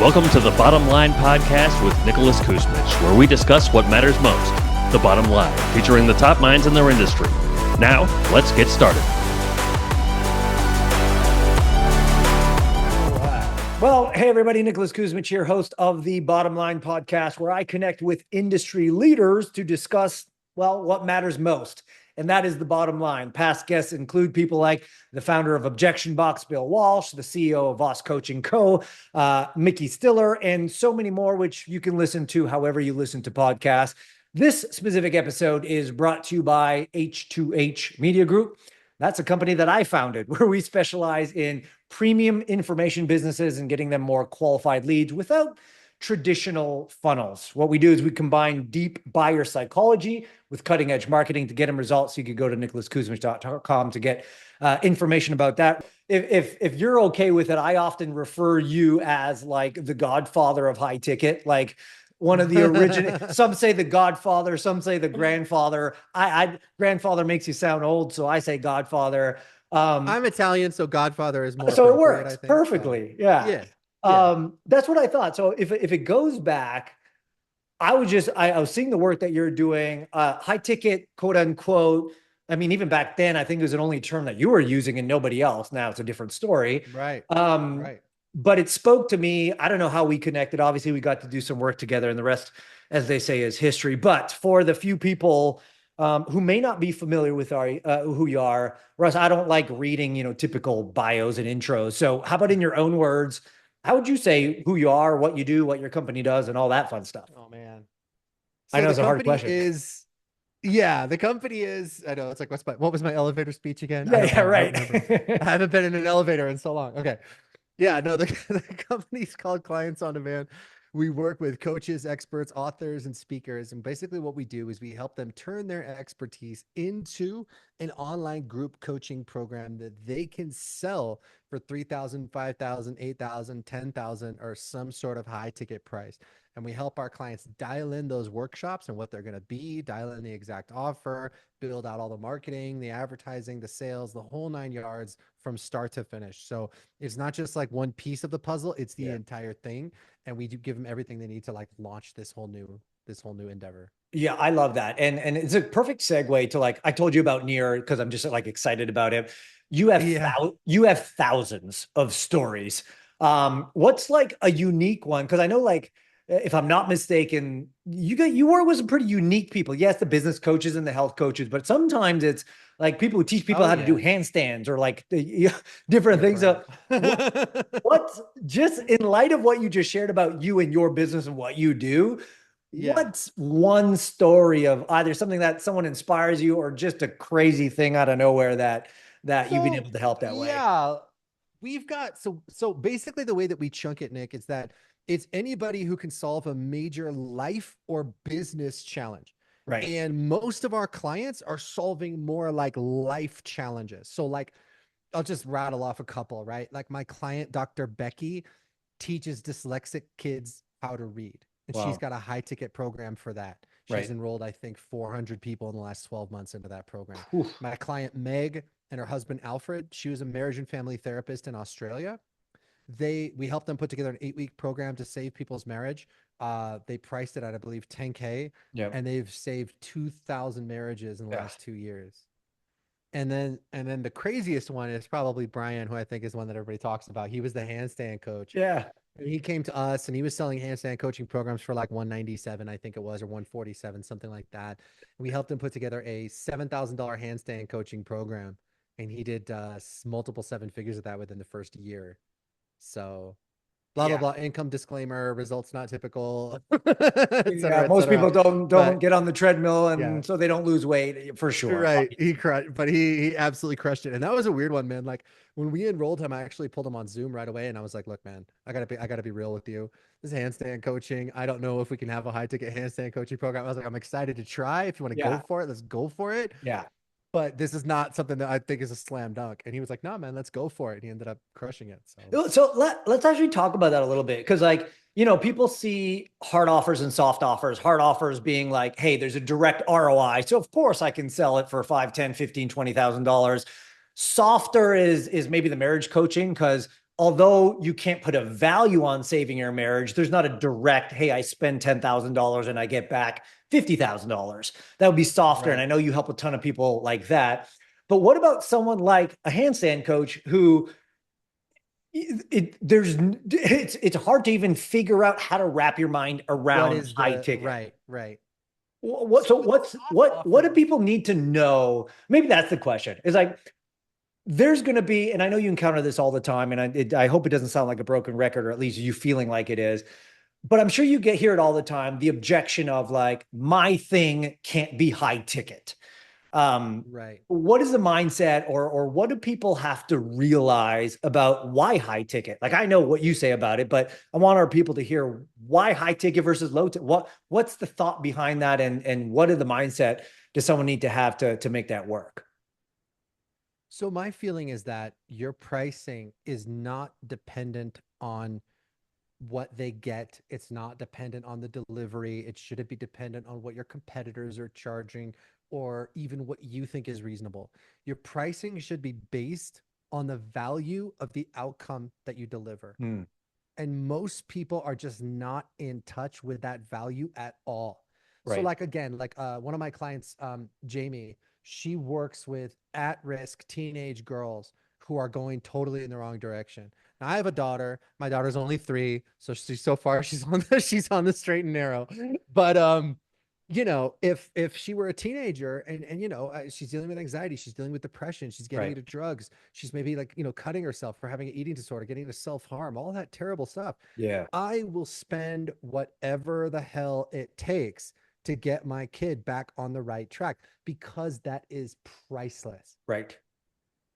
Welcome to the Bottom Line Podcast with Nicholas Kuzmich, where we discuss what matters most, the bottom line, featuring the top minds in their industry. Now, let's get started. Well, hey everybody, Nicholas Kuzmich here, host of the Bottom Line Podcast, where I connect with industry leaders to discuss, well, what matters most. And that is the bottom line. Past guests include people like the founder of Objection Box, Bill Walsh, the CEO of Voss Coaching Co., Mickey Stiller, and so many more, which you can listen to however you listen to podcasts. This specific episode is brought to you by H2H Media Group. That's a company that I founded where we specialize in premium information businesses and getting them more qualified leads without traditional funnels. What we do is we combine deep buyer psychology with cutting edge marketing to get them results. So you could go to nicholaskuzmich.com to get information about that. If you're okay with it, I often refer you as like the Godfather of high ticket, like one of the original. Some say the Godfather, some say the grandfather. Grandfather makes you sound old, so I say Godfather. I'm Italian, so Godfather is more. So it works perfectly. So, yeah. That's what I thought. So if it goes back, I was seeing the work that you're doing, high ticket, quote unquote. I mean, even back then, I think it was an only term that you were using and nobody else. Now it's a different story. Right. But it spoke to me. I don't know how we connected. Obviously, we got to do some work together, and the rest, as they say, is history. But for the few people who may not be familiar with who you are, Russ, I don't like reading, typical bios and intros. So how about in your own words? How would you say who you are, what you do, what your company does, and all that fun stuff? Oh, man. So I know it's a hard question. The company is, I know, it's like, what was my elevator speech again? Right. I haven't been in an elevator in so long. Okay. Yeah, no, the company's called Clients on Demand. We work with coaches, experts, authors, and speakers. And basically what we do is we help them turn their expertise into an online group coaching program that they can sell for $3,000, $5,000, $8,000, $10,000, or some sort of high ticket price. And we help our clients dial in those workshops and what they're going to be, dial in the exact offer, build out all the marketing, the advertising, the sales, the whole 9 yards from start to finish. So it's not just like one piece of the puzzle, it's the entire thing. And we do give them everything they need to like launch this whole new endeavor. Yeah, I love that. And it's a perfect segue to like, I told you about Near because I'm just like excited about it. You have thousands of stories. What's like a unique one? Because I know like, if I'm not mistaken, you work with some pretty unique people. Yes, the business coaches and the health coaches, but sometimes it's like people who teach people how to do handstands or like different things. What's just in light of what you just shared about you and your business and what you do, what's one story of either something that someone inspires you or just a crazy thing out of nowhere that you've been able to help that way? Yeah, we've got, so basically the way that we chunk it, Nick, is that it's anybody who can solve a major life or business challenge. Right. And most of our clients are solving more like life challenges. So like, I'll just rattle off a couple, right? Like my client, Dr. Becky, teaches dyslexic kids how to read. And she's got a high ticket program for that. She's enrolled, I think, 400 people in the last 12 months into that program. Oof. My client, Meg, and her husband, Alfred, she was a marriage and family therapist in Australia. We helped them put together an 8-week program to save people's marriage. They priced it at, I believe, $10K, and they've saved 2,000 marriages in the last 2 years. And then the craziest one is probably Brian, who I think is one that everybody talks about. He was the handstand coach. Yeah. And he came to us and he was selling handstand coaching programs for like $197, I think it was, or $147, something like that. And we helped him put together a $7,000 handstand coaching program. And he did multiple 7 figures of that within the first year. So blah, blah, blah, income disclaimer, results not typical. Most people don't get on the treadmill and so they don't lose weight for sure. Right. He absolutely crushed it. And that was a weird one, man. Like when we enrolled him, I actually pulled him on Zoom right away. And I was like, look, man, I gotta be real with you. This is handstand coaching. I don't know if we can have a high ticket handstand coaching program. I was like, I'm excited to try. If you want to go for it, let's go for it. Yeah. But this is not something that I think is a slam dunk. And he was like, no, man, let's go for it. And he ended up crushing it. So let's actually talk about that a little bit. Cause like, people see hard offers and soft offers, hard offers being like, hey, there's a direct ROI. So of course I can sell it for $5, $10, $15, $20,000. Softer is maybe the marriage coaching. Cause although you can't put a value on saving your marriage, there's not a direct, hey, I spend $10,000 and I get back $50,000. That would be softer. Right. And I know you help a ton of people like that. But what about someone like a handstand coach who it's hard to even figure out how to wrap your mind What around is high the ticket. right? What do people need to know? Maybe that's the question. Is like there's going to be, and I know you encounter this all the time, and I hope it doesn't sound like a broken record, or at least you feeling like it is. But I'm sure you hear it all the time. The objection of like, my thing can't be high ticket. Right. What is the mindset, or what do people have to realize about why high ticket? Like, I know what you say about it, but I want our people to hear why high ticket versus low ticket. What's the thought behind that, and what are the mindset does someone need to have to make that work? So my feeling is that your pricing is not dependent on what they get. It's not dependent on the delivery. It shouldn't be dependent on what your competitors are charging or even what you think is reasonable. Your pricing should be based on the value of the outcome that you deliver. And most people are just not in touch with that value at all. So Right. like, again, like one of my clients, Jamie, she works with at-risk teenage girls who are going totally in the wrong direction. Now I have a daughter. My daughter's only 3, so so far she's on she's on the straight and narrow. But you know, if she were a teenager and you know, she's dealing with anxiety, she's dealing with depression, she's getting Right. into drugs, she's maybe like, you know, cutting herself for having an eating disorder, getting into self-harm, all that terrible stuff. Yeah. I will spend whatever the hell it takes to get my kid back on the right track because that is priceless. Right.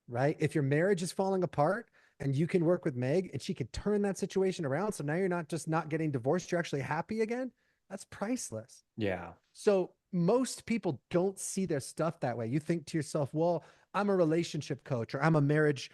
Right? If your marriage is falling apart and you can work with Meg and she can turn that situation around, so now you're not just not getting divorced, you're actually happy again, that's priceless. Yeah. So most people don't see their stuff that way. You think to yourself, well, I'm a relationship coach or I'm a marriage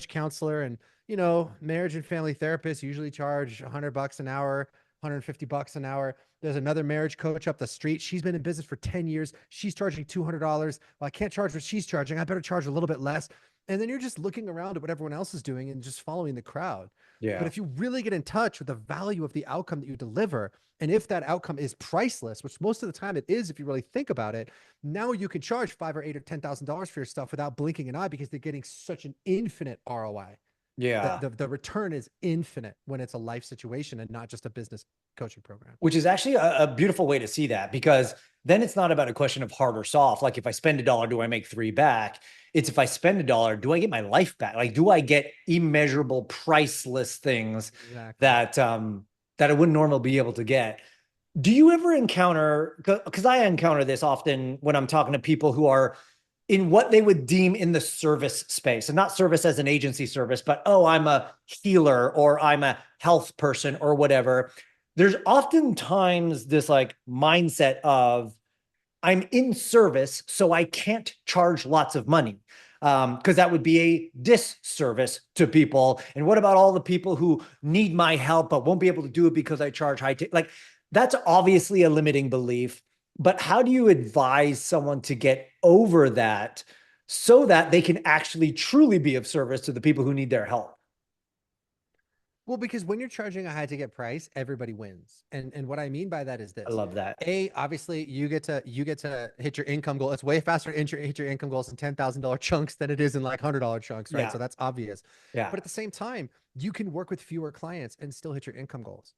counselor, and you know, marriage and family therapists usually charge $100 an hour, $150 an hour. There's another marriage coach up the street. She's been in business for 10 years. She's charging $200. Well, I can't charge what she's charging. I better charge a little bit less. And then you're just looking around at what everyone else is doing and just following the crowd. Yeah. But if you really get in touch with the value of the outcome that you deliver, and if that outcome is priceless, which most of the time it is, if you really think about it, now you can charge $5,000 or $8,000 or $10,000 for your stuff without blinking an eye because they're getting such an infinite ROI. Yeah. The return is infinite when it's a life situation and not just a business coaching program. Which is actually a beautiful way to see that, because then it's not about a question of hard or soft. Like, if I spend $1, do I make 3 back? It's, if I spend $1, do I get my life back? Like, do I get immeasurable, priceless things that I wouldn't normally be able to get? Do you ever encounter, because I encounter this often when I'm talking to people who are in what they would deem in the service space, and not service as an agency service, but, oh, I'm a healer or I'm a health person or whatever. There's oftentimes this like mindset of, I'm in service, so I can't charge lots of money, because that would be a disservice to people. And what about all the people who need my help but won't be able to do it because I charge high ticket? Like, that's obviously a limiting belief. But how do you advise someone to get over that so that they can actually truly be of service to the people who need their help? Well, because when you're charging a high ticket price, everybody wins. And what I mean by that is this. I love that. Obviously you get to hit your income goal. It's way faster to hit your income goals in $10,000 chunks than it is in like $100 chunks, right? Yeah. So that's obvious. Yeah. But at the same time, you can work with fewer clients and still hit your income goals,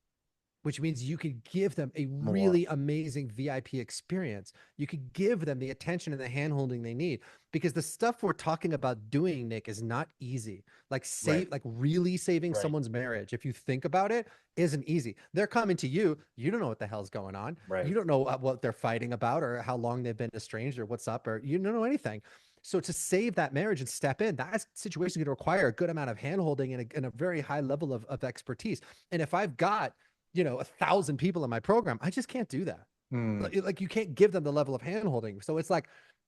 which means you could give them a really amazing VIP experience. You could give them the attention and the handholding they need, because the stuff we're talking about doing, Nick, is not easy. Like like really saving someone's marriage, if you think about it, isn't easy. They're coming to you. You don't know what the hell's going on. Right. You don't know what they're fighting about or how long they've been estranged or what's up, or you don't know anything. So to save that marriage and step in, that situation is going to require a good amount of handholding and a very high level of expertise. And if I've got, you know, 1,000 people in my program, I just can't do that. Like you can't give them the level of handholding. So it's like,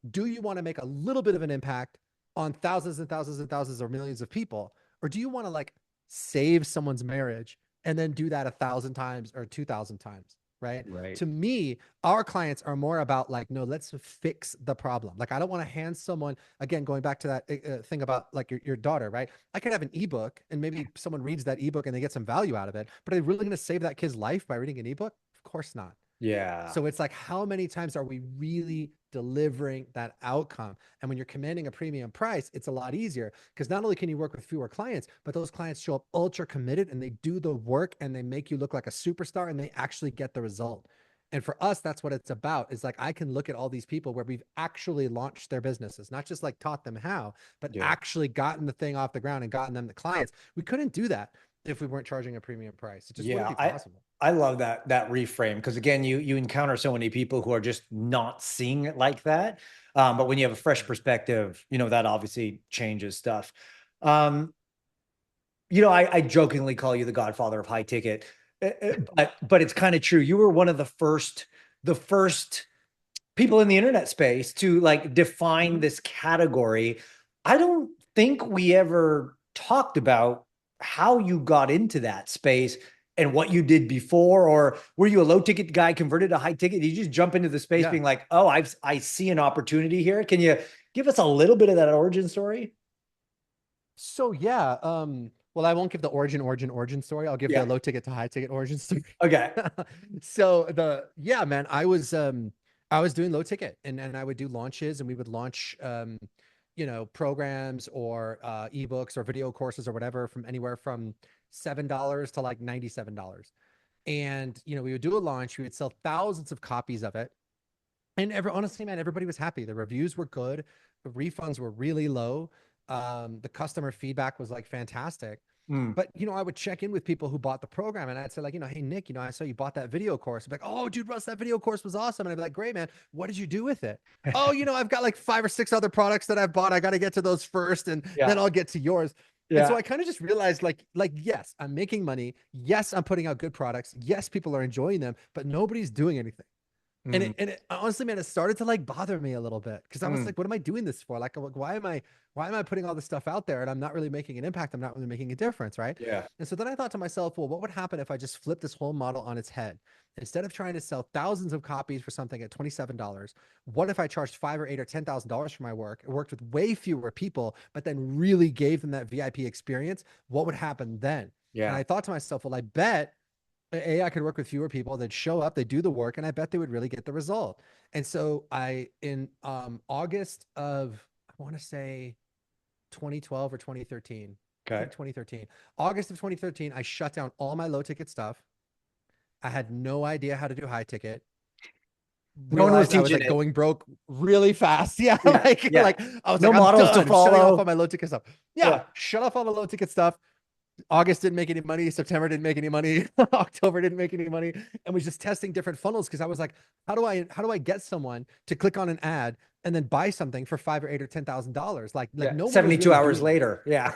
do you want to make a little bit of an impact on thousands and thousands and thousands or millions of people? Or do you want to like save someone's marriage and then do that 1,000 times or 2,000 times? right? Right. To me, our clients are more about like, no, let's fix the problem. Like, I don't want to hand someone, again, going back to that thing about like your daughter, right? I could have an ebook and maybe someone reads that ebook and they get some value out of it, but are they really going to save that kid's life by reading an ebook? Of course not. Yeah. So it's like, how many times are we really delivering that outcome? And when you're commanding a premium price, it's a lot easier because not only can you work with fewer clients, but those clients show up ultra committed and they do the work and they make you look like a superstar and they actually get the result. And for us, that's what it's about. Is like, I can look at all these people where we've actually launched their businesses, not just like taught them how, but Yeah. actually gotten the thing off the ground and gotten them the clients. We couldn't do that if we weren't charging a premium price. It just wouldn't be possible. I love that reframe because again, you encounter so many people who are just not seeing it like that. But when you have a fresh perspective, that obviously changes stuff. Um, I jokingly call you the Godfather of high ticket, but it's kind of true. You were one of the first people in the internet space to like define this category. I don't think we ever talked about how you got into that space and what you did before, or were you a low ticket guy converted to high ticket? Did you just jump into the space being like, oh, I see an opportunity here? Can you give us a little bit of that origin story? So yeah, well, I won't give the origin story. I'll give the low ticket to high ticket origin story. Okay. So man, I was doing low ticket and I would do launches and we would launch programs or ebooks or video courses or whatever from anywhere from $7 to like $97. And we would do a launch, we would sell thousands of copies of it. And honestly, man, everybody was happy. The reviews were good, the refunds were really low. The customer feedback was like fantastic. But, I would check in with people who bought the program and I'd say like, hey, Nick, I saw you bought that video course. I'd be like, oh, dude, Russ, that video course was awesome. And I'd be like, great, man. What did you do with it? Oh, I've got like 5 or 6 other products that I've bought. I got to get to those first and then I'll get to yours. And so I kind of just realized like, yes, I'm making money. Yes, I'm putting out good products. Yes, people are enjoying them, but nobody's doing anything. And it honestly, man, it started to like bother me a little bit because I was like, what am I doing this for? Like, why am I putting all this stuff out there and I'm not really making an impact? I'm not really making a difference. Right. Yeah. And so then I thought to myself, well, what would happen if I just flipped this whole model on its head? Instead of trying to sell thousands of copies for something at $27, what if I charged $5,000 or $8,000 or $10,000 for my work? It worked with way fewer people, but then really gave them that VIP experience. What would happen then? Yeah. And I thought to myself, well, I bet I could work with fewer people. They'd show up, they'd do the work, and I bet they would really get the result. And so in August of, I want to say 2012 or 2013. Okay. 2013. August of 2013, I shut down all my low ticket stuff. I had no idea how to do high ticket. No one was teaching I was like going broke really fast. Yeah. Like I was no like, models to follow. Shutting off all my low ticket stuff. Yeah. Shut off all the low ticket stuff. August didn't make any money. September didn't make any money. October didn't make any money. And was just testing different funnels because I was like, how do I get someone to click on an ad and then buy something for $5,000 or $8,000 or $10,000? Like no 72 hours later. Yeah.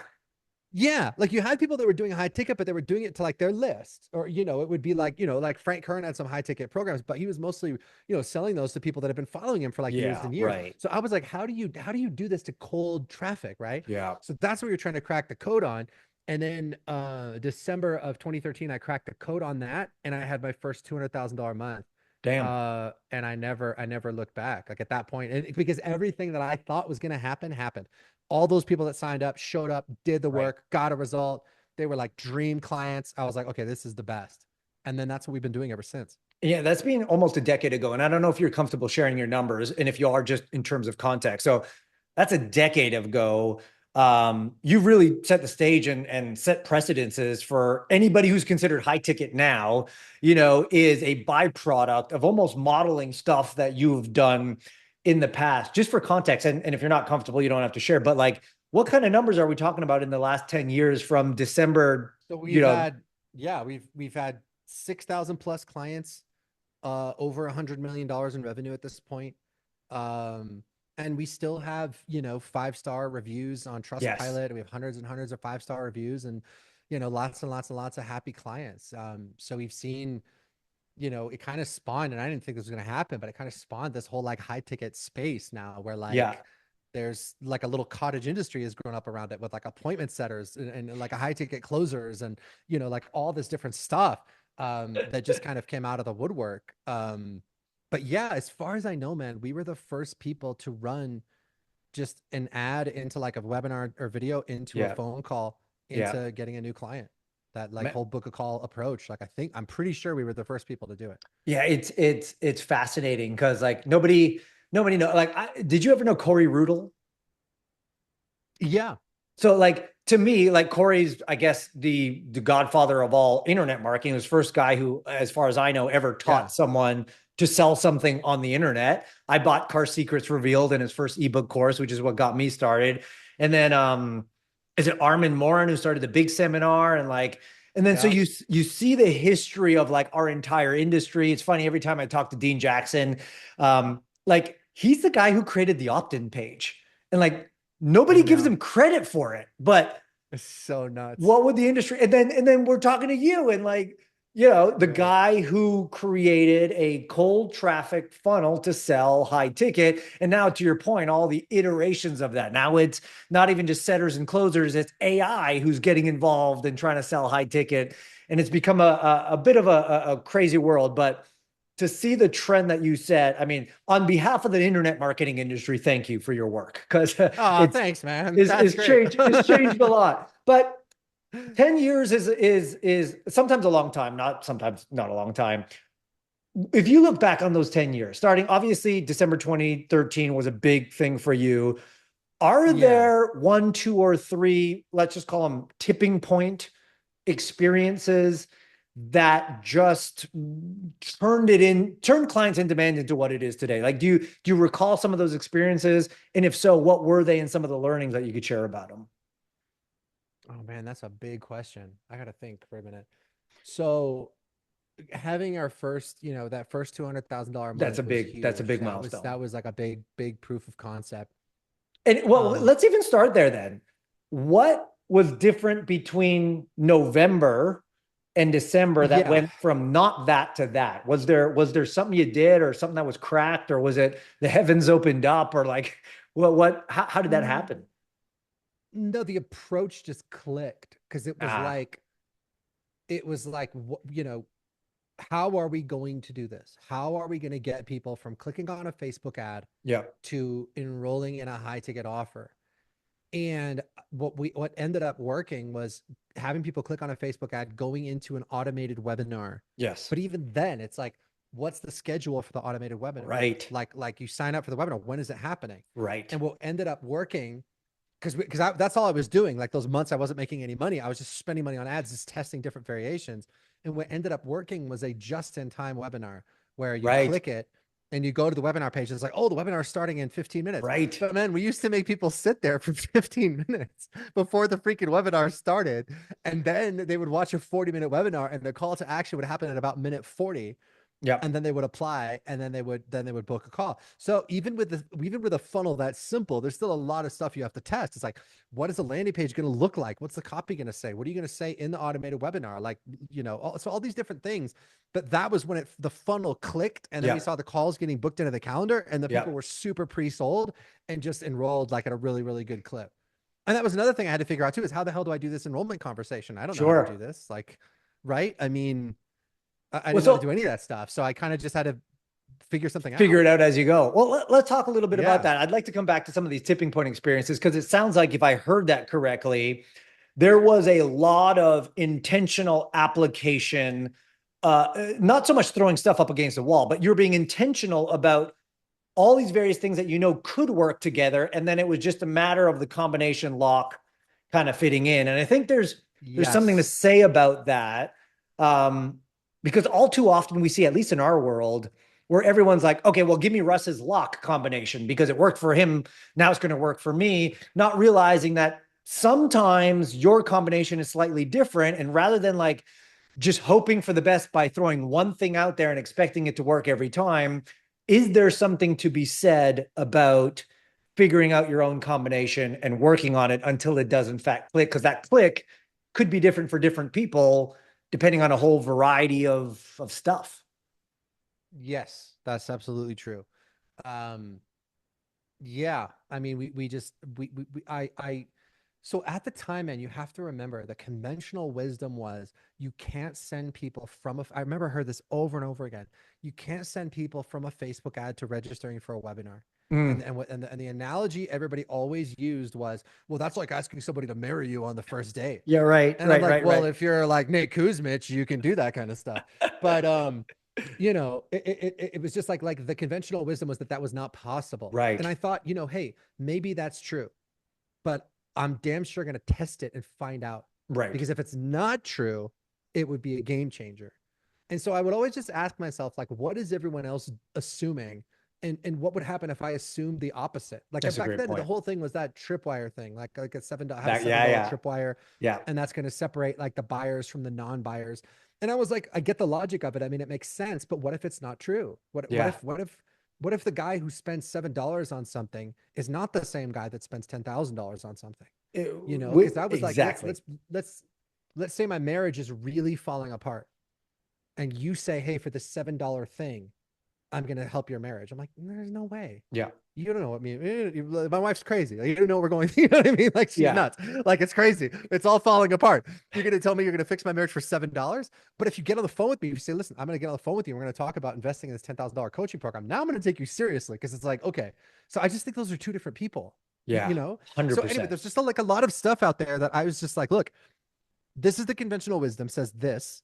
Yeah. Like you had people that were doing a high ticket, but they were doing it to like their list or, it would be like, like Frank Kern had some high ticket programs, but he was mostly, selling those to people that have been following him for like years and years. Right. So I was like, how do you do this to cold traffic? Right. Yeah. So that's what you're trying to crack the code on. And then December of 2013, I cracked the code on that, and I had my first $200,000 month. Damn. And I never looked back. Like at that point, and because everything that I thought was going to happen happened. All those people that signed up, showed up, did the work, got a result. They were like dream clients. I was like, okay, this is the best. And then that's what we've been doing ever since. Yeah, that's been almost a decade ago. And I don't know if you're comfortable sharing your numbers and if you are just in terms of context. So that's a decade ago. You've really set the stage and set precedences for anybody who's considered high ticket now, is a byproduct of almost modeling stuff that you've done in the past. Just for context, and if you're not comfortable, you don't have to share, but like, what kind of numbers are we talking about in the last 10 years from December? So we've had 6,000 plus clients, over $100 million in revenue at this point. And we still have, 5-star reviews on Trustpilot. We have hundreds and hundreds of 5-star reviews and, lots and lots and lots of happy clients. So we've seen, it kind of spawned, and I didn't think this was going to happen, but it kind of spawned this whole like high ticket space now where like, there's like a little cottage industry has grown up around it with like appointment setters and like a high ticket closers and, like all this different stuff. that just kind of came out of the woodwork. But yeah, as far as I know, man, we were the first people to run just an ad into like a webinar or video into a Yeah. phone call Yeah. into getting a new client. That like Ma- whole book a call approach. Like I'm pretty sure we were the first people to do it. Yeah, it's fascinating because like nobody know like did you ever know Corey Rudel? Yeah. So like to me, like Corey's, I guess the godfather of all internet marketing. He was the first guy who, as far as I know, ever Yeah. taught someone to sell something on the internet. I bought Car Secrets Revealed in his first ebook course, which is what got me started. And then is it Armin Morin who started the big seminar and like and then so Yeah. you see the history of like our entire industry. It's funny every time I talk to Dean Jackson, like he's the guy who created the opt-in page. And like I nobody gives know. him credit for it, but It's so nuts. what would the industry and then we're talking to you and like the Right. guy who created a cold traffic funnel to sell high ticket, and now to your point, all the iterations of that. Now it's not even just setters and closers, it's AI who's getting involved and trying to sell high ticket, and it's become a bit of a crazy world. But to see the trend that you set, I mean, on behalf of the internet marketing industry, thank you for your work, because Oh, it's thanks, man. is That's is great. changed it's changed a lot. But 10 years is sometimes a long time, not sometimes not a long time. If you look back on those 10 years, starting obviously December 2013 was a big thing for you. Are Yeah. there one, two, or three, let's just call them tipping point experiences that just turned clients in demand into what it is today? Like, do you recall some of those experiences? And if so, what were they and some of the learnings that you could share about them? Oh man, that's a big question. I gotta think for a minute. So having our first, that first $200,000 That's a month was big huge. milestone. That was like a big proof of concept. And well, Um, let's even start there then. What was different between November and December that yeah. went from not that to that? Was there something you did or something that was cracked, or was it the heavens opened up, or like how did that Mm, happen? No, the approach just clicked because Ah, it was like, how are we going to do this? How are we going to get people from clicking on a Facebook ad yeah, to enrolling in a high ticket offer? And what ended up working was having people click on a Facebook ad, going into an automated webinar. yes, But even then, it's like, what's the schedule for the automated webinar? right, Like you sign up for the webinar. When is it happening? right, And what ended up working, because that's all I was doing. Like those months I wasn't making any money. I was just spending money on ads, just testing different variations. And what ended up working was a just-in-time webinar where you right, click it and you go to the webinar page. And it's like, oh, the webinar is starting in 15 minutes. right. But man, we used to make people sit there for 15 minutes before the freaking webinar started. And then they would watch a 40-minute webinar and the call to action would happen at about minute 40, Yep. and then they would apply, and then they would book a call. So even with a funnel that's simple, there's still a lot of stuff you have to test. It's like, what is the landing page going to look like? What's the copy going to say? What are you going to say in the automated webinar? Like, so all these different things. But that was when the funnel clicked, and then we Yep. saw the calls getting booked into the calendar, and the people Yep. were super pre-sold and just enrolled like at a really, really good clip. And that was another thing I had to figure out too, is how the hell do I do this enrollment conversation? I don't know how to do Sure. this. Like, right? I mean, I Well, didn't know how to so do any of that stuff. So I kind of just had to figure something figure out. it out as you go. Well, let's talk a little bit about Yeah. that. I'd like to come back to some of these tipping point experiences because it sounds like, if I heard that correctly, there was a lot of intentional application, not so much throwing stuff up against the wall, but you're being intentional about all these various things that could work together, and then it was just a matter of the combination lock kind of fitting in. And I think there's something to Yes. say about that, um, because all too often we see, at least in our world, where everyone's like, okay, well, give me Russ's lock combination because it worked for him. Now it's going to work for me, not realizing that sometimes your combination is slightly different. And rather than like just hoping for the best by throwing one thing out there and expecting it to work every time, is there something to be said about figuring out your own combination and working on it until it does in fact click? Because that click could be different for different people depending on a whole variety of stuff. Yes, that's absolutely true. Um, yeah. I mean, we just, we I So at the time, man, you have to remember the conventional wisdom was you can't send people from I remember I heard this over and over again. You can't send people from a Facebook ad to registering for a webinar. And the analogy everybody always used was, well, that's like asking somebody to marry you on the first date. Yeah, right. And I'm like, well, if you're like Nate Kuzmich, you can do that kind of stuff. But it was just like the conventional wisdom was that was not possible. Right. And I thought, hey, maybe that's true, but I'm damn sure going to test it and find out. Right. Because if it's not true, it would be a game changer. And so I would always just ask myself, like, what is everyone else assuming? And what would happen if I assumed the opposite? Like back then, the whole thing was that tripwire thing, like a $7 tripwire. Yeah. And that's going to separate like the buyers from the non-buyers. And I was like, I get the logic of it. I mean, it makes sense, but what if it's not true? What if the guy who spends $7 on something is not the same guy that spends $10,000 on something? Because that was exactly. like, let's say my marriage is really falling apart, and you say, hey, for the $7 thing, I'm going to help your marriage. I'm like, there's no way. Yeah. You don't know what I mean. My wife's crazy. You don't know where we're going. You know what I mean? Like, she's nuts. Like, it's crazy. It's all falling apart. You're going to tell me you're going to fix my marriage for $7? But if you get on the phone with me, you say, listen, I'm going to get on the phone with you. We're going to talk about investing in this $10,000 coaching program. Now I'm going to take you seriously, because it's like, okay. So I just think those are two different people. Yeah. 100%. So anyway, there's just a lot of stuff out there that I was just like, look, this is the conventional wisdom says this.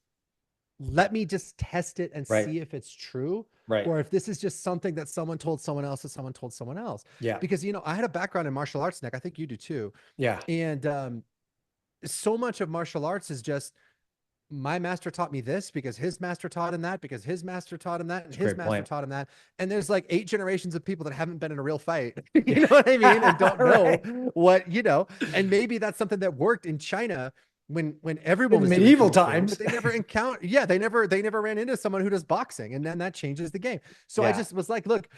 Let me just test it and see if it's true. Right. Or if this is just something that someone told someone else, that someone told someone else. Yeah. Because, I had a background in martial arts, Nick. I think you do too. Yeah. And so much of martial arts is just, my master taught me this because his master taught him that, because his master taught him that, and his master taught him that. And there's like 8 generations of people that haven't been in a real fight. You know what I mean? And don't know what, and maybe that's something that worked in China when everyone was medieval times, but they never encountered. Yeah, they never ran into someone who does boxing, and then that changes the game. So I just was like, look,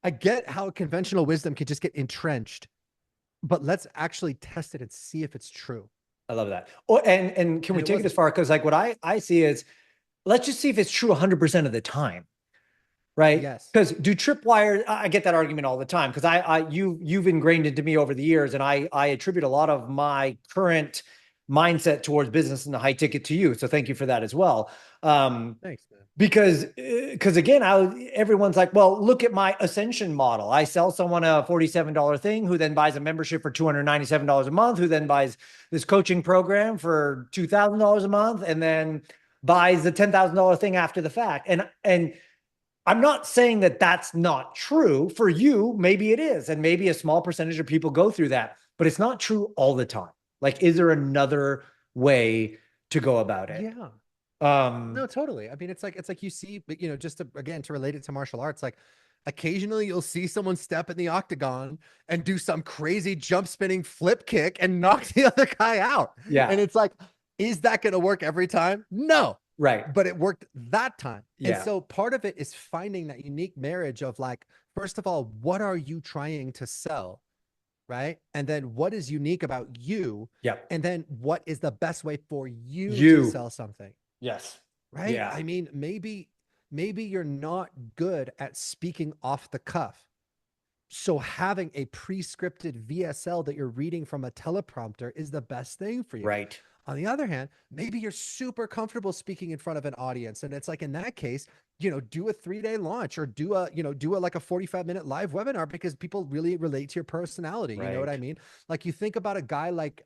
I get how conventional wisdom could just get entrenched, but let's actually test it and see if it's true. I love that. Oh, and can we take it as far? Because like what I see is, let's just see if it's true 100% of the time. Right. Yes. Because do tripwires, I get that argument all the time, because you've ingrained into me over the years, and I attribute a lot of my current mindset towards business and the high ticket to you. So thank you for that as well. Thanks, man. Because again, everyone's like, well, look at my ascension model. I sell someone a $47 thing, who then buys a membership for $297 a month, who then buys this coaching program for $2,000 a month, and then buys the $10,000 thing after the fact. And I'm not saying that that's not true. For you, maybe it is. And maybe a small percentage of people go through that, but it's not true all the time. Like, is there another way to go about it? Yeah. No, totally. I mean, it's like you see, just to relate it to martial arts, like occasionally you'll see someone step in the octagon and do some crazy jump spinning flip kick and knock the other guy out. Yeah. And it's like, is that going to work every time? No. Right. But it worked that time. Yeah. And so part of it is finding that unique marriage of like, first of all, what are you trying to sell? Right. And then what is unique about you? Yeah. And then what is the best way for you to sell something? Yes. Right. Yeah. I mean, maybe you're not good at speaking off the cuff. So having a pre-scripted VSL that you're reading from a teleprompter is the best thing for you. Right. On the other hand, maybe you're super comfortable speaking in front of an audience. And it's like, in that case, do a 3-day launch, or do a like a 45-minute live webinar, because people really relate to your personality. Right. You know what I mean? Like, you think about a guy like,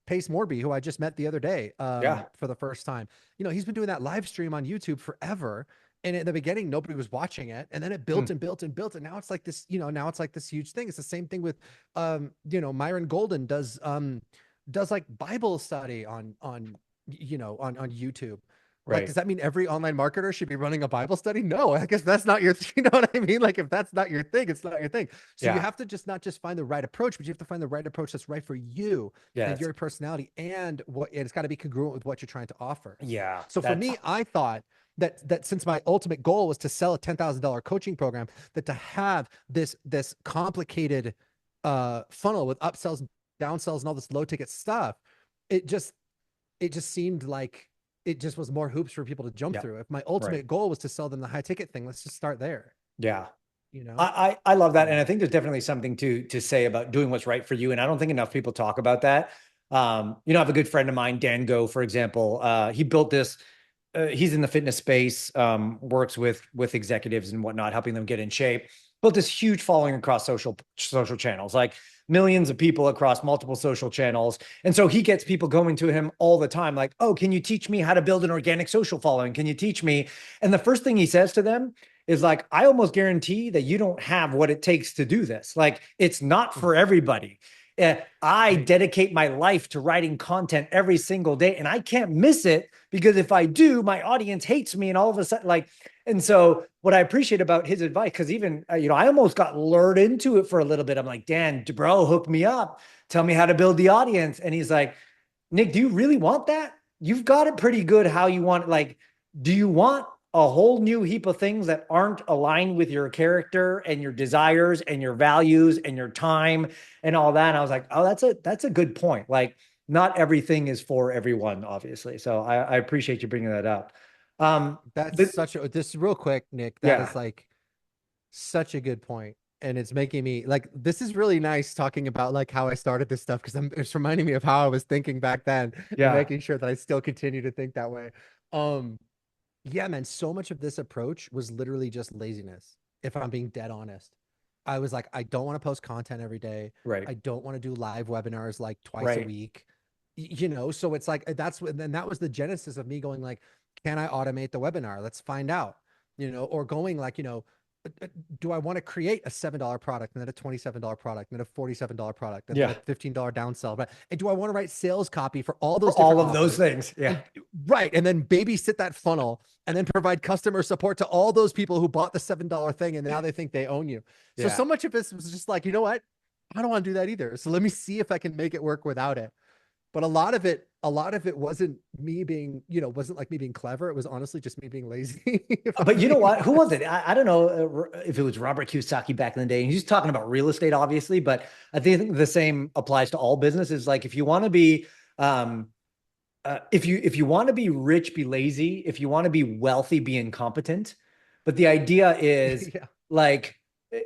Pace Morby, who I just met the other day, for the first time. He's been doing that live stream on YouTube forever. And in the beginning, nobody was watching it. And then it built and built and built. And now it's like this, now it's like this huge thing. It's the same thing with, Myron Golden does like Bible study on YouTube. Right. Like, does that mean every online marketer should be running a Bible study? No, I guess that's not your, you know what I mean? Like, if that's not your thing, it's not your thing. So you have to not just find the right approach, but you have to find the right approach that's right for you and your personality, and it's got to be congruent with what you're trying to offer. Yeah. So for me, I thought that since my ultimate goal was to sell a $10,000 coaching program, that to have this complicated funnel with upsells, downsells, and all this low ticket stuff, it just seemed like it just was more hoops for people to jump through. If my ultimate goal was to sell them the high ticket thing, let's just start there. Yeah. you know? I love that. And I think there's definitely something to say about doing what's right for you. And I don't think enough people talk about that. I have a good friend of mine, Dan Go, for example. He built this. He's in the fitness space, works with executives and whatnot, helping them get in shape. Built this huge following across social channels, like millions of people across multiple social channels. And so he gets people going to him all the time, like, "Oh, can you teach me how to build an organic social following? Can you teach me?" And the first thing he says to them is like, "I almost guarantee that you don't have what it takes to do this. Like, it's not for everybody." I dedicate my life to writing content every single day, and I can't miss it because if I do, my audience hates me. And all of a sudden, like, and so what I appreciate about his advice, because even, I almost got lured into it for a little bit. I'm like, "Dan, bro, hook me up. Tell me how to build the audience." And he's like, "Nick, do you really want that? You've got it pretty good how you want, like, do you want a whole new heap of things that aren't aligned with your character and your desires and your values and your time and all that?" And I was like, "Oh, that's a good point. Like, not everything is for everyone, obviously." So I appreciate you bringing that up. That's this real quick, Nick, that Yeah, is like such a good point. And it's making me like, this is really nice talking about like how I started this stuff, because it's reminding me of how I was thinking back then and yeah, making sure that I still continue to think that way. Um, yeah, man, so much of this approach was literally just laziness, if I'm being dead honest. I was like, I don't want to post content every day. right, I don't want to do live webinars like twice a right. week. So it's like then that was the genesis of me going like, can I automate the webinar? Let's find out. Or going like, do I want to create a $7 product and then a $27 product and then a $47 product and then Yeah, a $15 downsell? But and do I want to write sales copy for all for those all different of those offers? things. Yeah, And right, and then babysit that funnel and then provide customer support to all those people who bought the $7 thing and now they think they own you. So yeah. much of this was just like, you know what? I don't want to do that either. So let me see if I can make it work without it. But a lot of it wasn't me being, wasn't like me being clever. It was honestly just me being lazy. If I'm But you know being what? Who was it? I don't know if it was Robert Kiyosaki back in the day. And he's talking about real estate, obviously, but I think the same applies to all businesses. Like, if you want to be, if you want to be rich, be lazy. If you want to be wealthy, be incompetent. But the idea is, yeah, like,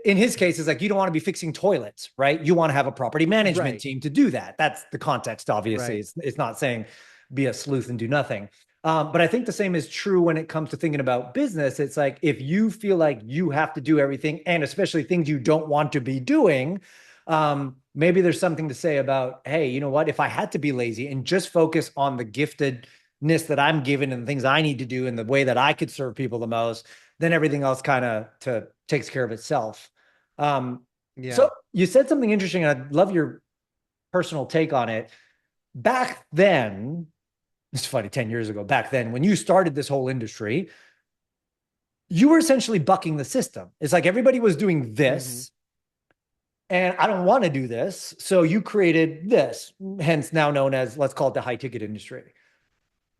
in his case, is like, you don't want to be fixing toilets, right? You want to have a property management right, team to do that. That's the context, obviously. right. It's not saying be a sleuth and do nothing. But I think the same is true when it comes to thinking about business. It's like, if you feel like you have to do everything, and especially things you don't want to be doing, maybe there's something to say about, hey, you know what? If I had to be lazy and just focus on the giftedness that I'm given and the things I need to do and the way that I could serve people the most, then everything else kind of takes care of itself. Um, Yeah. so you said something interesting, and I'd love your personal take on it. Back then, it's funny, 10 years ago, back then, when you started this whole industry, you were essentially bucking the system. It's like everybody was doing Hmm. this, and I don't want to do this. So you created this, hence now known as, let's call it the high ticket industry.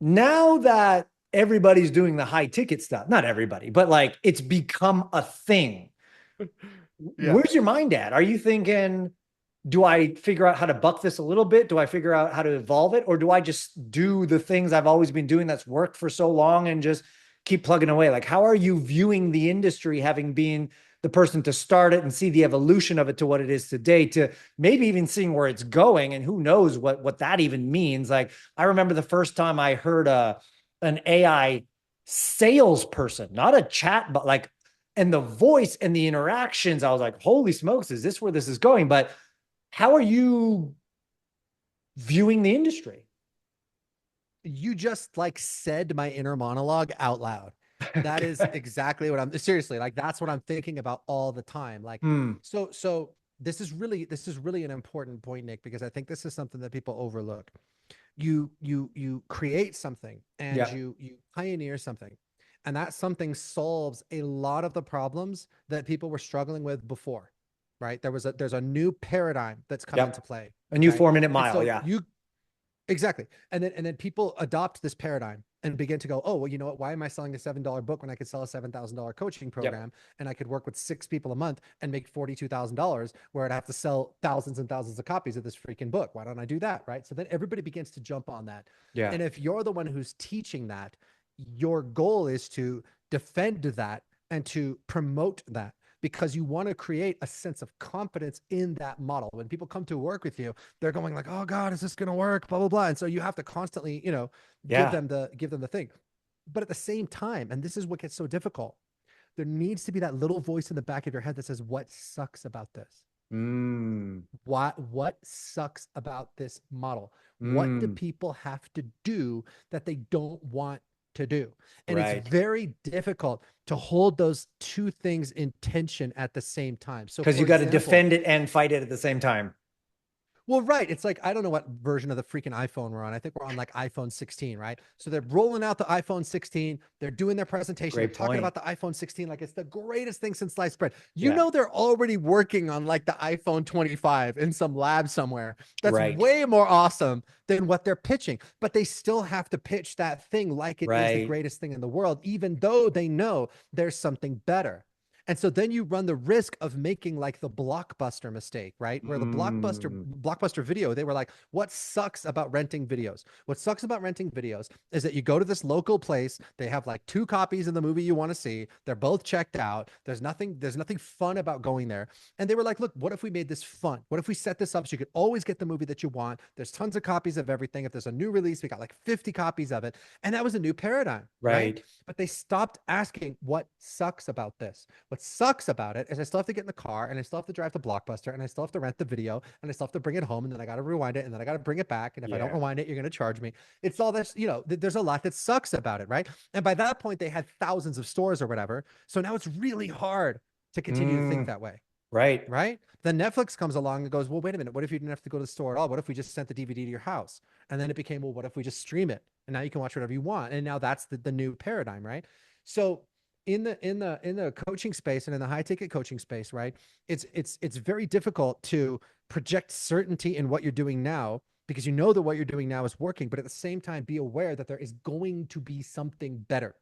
Now that everybody's doing the high ticket stuff, not everybody, but like, it's become a thing. Yeah. Where's your mind at? Are you thinking, do I figure out how to buck this a little bit? Do I figure out how to evolve it? Or do I just do the things I've always been doing that's worked for so long and just keep plugging away? Like, how are you viewing the industry, having been the person to start it and see the evolution of it to what it is today, to maybe even seeing where it's going, and who knows what that even means? Like, I remember the first time I heard an AI salesperson, not a chat, but like, and the voice and the interactions, I was like, holy smokes, is this where this is going? But how are you viewing the industry? You just like said my inner monologue out loud. That is Okay. exactly what I'm seriously like. That's what I'm thinking about all the time. Like, Hmm. so this is really an important point, Nick, because I think this is something that people overlook. You create something and Yeah. you pioneer something, and that something solves a lot of the problems that people were struggling with before. Right? There's a new paradigm that's come into Yep. play. A new Okay. 4 minute And mile. so Yeah. you Exactly. And then people adopt this paradigm and begin to go, oh, well, you know what? Why am I selling a $7 book when I could sell a $7,000 coaching Yep. program and I could work with 6 people a month and make $42,000 where I'd have to sell thousands and thousands of copies of this freaking book? Why don't I do that? Right. So then everybody begins to jump on that. Yeah. And if you're the one who's teaching that, your goal is to defend that and to promote that. because you want to create a sense of confidence in that model. When people come to work with you, they're going like, oh God, is this going to work? Blah, blah, blah. And so you have to constantly, you know, give them the thing. But at the same time, and this is what gets so difficult, there needs to be that little voice in the back of your head that says, what sucks about this? What sucks about this model? What do people have to do that they don't want to do? And it's very difficult to hold those two things in tension at the same time. So because you got to defend it and fight it at the same time. Well, right. It's like, I don't know what version of the freaking iPhone we're on. I think we're on like iPhone 16, right? So they're rolling out the iPhone 16. They're doing their presentation. They're talking about the iPhone 16 like it's the greatest thing since sliced bread. You know, they're already working on like the iPhone 25 in some lab somewhere. That's way more awesome than what they're pitching. But they still have to pitch that thing like it is the greatest thing in the world, even though they know there's something better. And so then you run the risk of making like the Blockbuster mistake, right? Where the Blockbuster video, they were like, what sucks about renting videos? What sucks about renting videos is that you go to this local place, they have like 2 copies of the movie you want to see. They're both checked out. There's nothing fun about going there. And they were like, look, what if we made this fun? What if we set this up so you could always get the movie that you want? There's tons of copies of everything. If there's a new release, we got like 50 copies of it. And that was a new paradigm, right? But they stopped asking what sucks about this. What sucks about it is I still have to get in the car and I still have to drive to Blockbuster and I still have to rent the video and I still have to bring it home and then I got to rewind it and then I got to bring it back. And if I don't rewind it, you're going to charge me. It's all this, you know, there's a lot that sucks about it, right? And by that point, they had thousands of stores or whatever. So now it's really hard to continue to think that way. Right. Then Netflix comes along and goes, well, wait a minute. What if you didn't have to go to the store at all? What if we just sent the DVD to your house? And then it became, well, what if we just stream it? And now you can watch whatever you want. And now that's the new paradigm, right? So in the coaching space and in the high ticket coaching space, right? It's very difficult to project certainty in what you're doing now because you know that what you're doing now is working, but at the same time, be aware that there is going to be something better,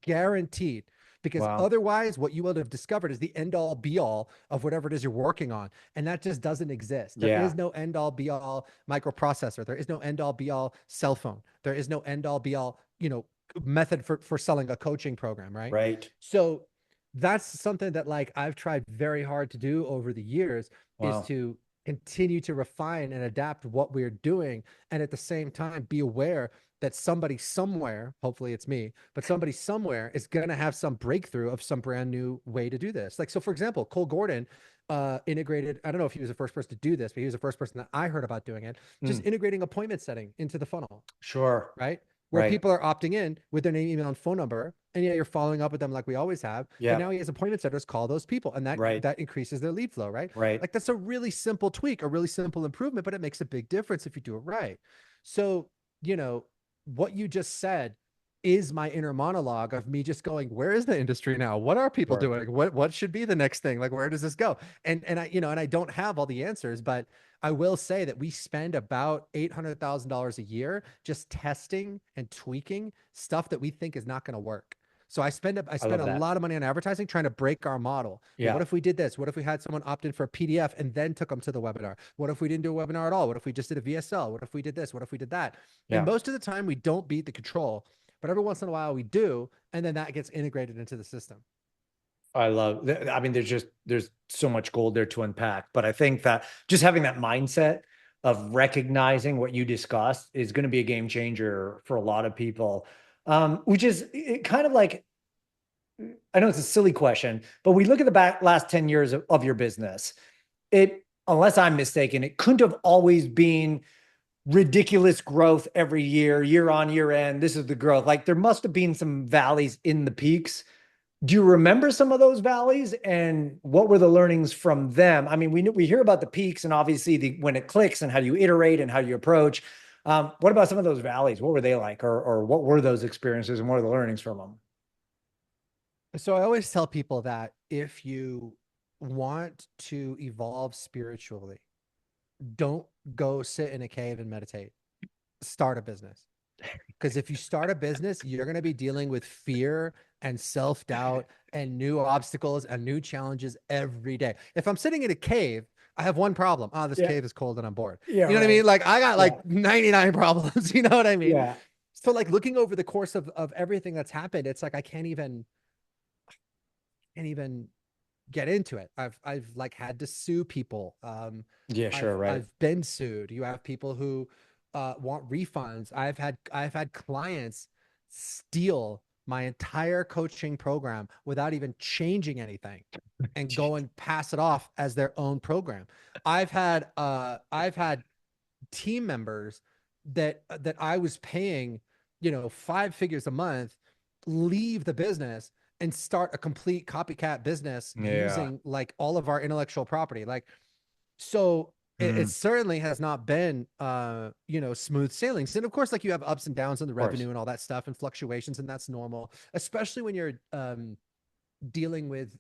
guaranteed. Because otherwise, what you would have discovered is the end all be all of whatever it is you're working on. And that just doesn't exist. There is no end all be all microprocessor. There is no end all be all cell phone. There is no end all be all, you know, method for selling a coaching program, right? So that's something that like I've tried very hard to do over the years is to continue to refine and adapt what we're doing. And at the same time, be aware that somebody somewhere, hopefully it's me, but somebody somewhere is going to have some breakthrough of some brand new way to do this. Like, so for example, Cole Gordon integrated, I don't know if he was the first person to do this, but he was the first person that I heard about doing it, just integrating appointment setting into the funnel. Right? Where people are opting in with their name, email, and phone number. And you're following up with them like we always have. And now he has appointment setters call those people. And that increases their lead flow, right? Like that's a really simple tweak, a really simple improvement, but it makes a big difference if you do it right. So, you know, what you just said is my inner monologue of me just going, where is the industry now? What are people doing? What should be the next thing? Like, where does this go? And I, you know, and I don't have all the answers, but I will say that we spend about $800,000 a year just testing and tweaking stuff that we think is not going to work. So I spend a lot of money on advertising trying to break our model. Well, what if we did this? What if we had someone opt in for a PDF and then took them to the webinar? What if we didn't do a webinar at all? What if we just did a VSL? What if we did this? What if we did that? And most of the time we don't beat the control, but every once in a while we do. And then that gets integrated into the system. I mean, there's so much gold there to unpack, but I think that just having that mindset of recognizing what you discussed is going to be a game changer for a lot of people. Which is kind of like, I know it's a silly question, but we look at the last 10 years of your business. Unless I'm mistaken, it couldn't have always been ridiculous growth every year on year end. This is the growth. Like there must have been some valleys in the peaks. Do you remember some of those valleys and what were the learnings from them? I mean, we hear about the peaks and obviously when it clicks and how you iterate and how you approach. What about some of those valleys? What were they like? Or what were those experiences and what are the learnings from them? So I always tell people that if you want to evolve spiritually, don't go sit in a cave and meditate. Start a business. Because if you start a business, you're going to be dealing with fear and self-doubt and new obstacles and new challenges every day. If I'm sitting in a cave, I have one problem. Oh, this cave is cold and I'm bored. You know what I mean? Like I got like 99 problems. You know what I mean? So like looking over the course of everything that's happened, it's like I can't even get into it. I've like had to sue people. Yeah, sure, right. I've been sued. You have people who want refunds. I've had clients steal my entire coaching program without even changing anything and go and pass it off as their own program. I've had team members that I was paying, 5 figures a month, leave the business and start a complete copycat business using like all of our intellectual property. Like, so it certainly has not been, smooth sailings. And of course, like you have ups and downs in the revenue and all that stuff and fluctuations, and that's normal, especially when you're, dealing with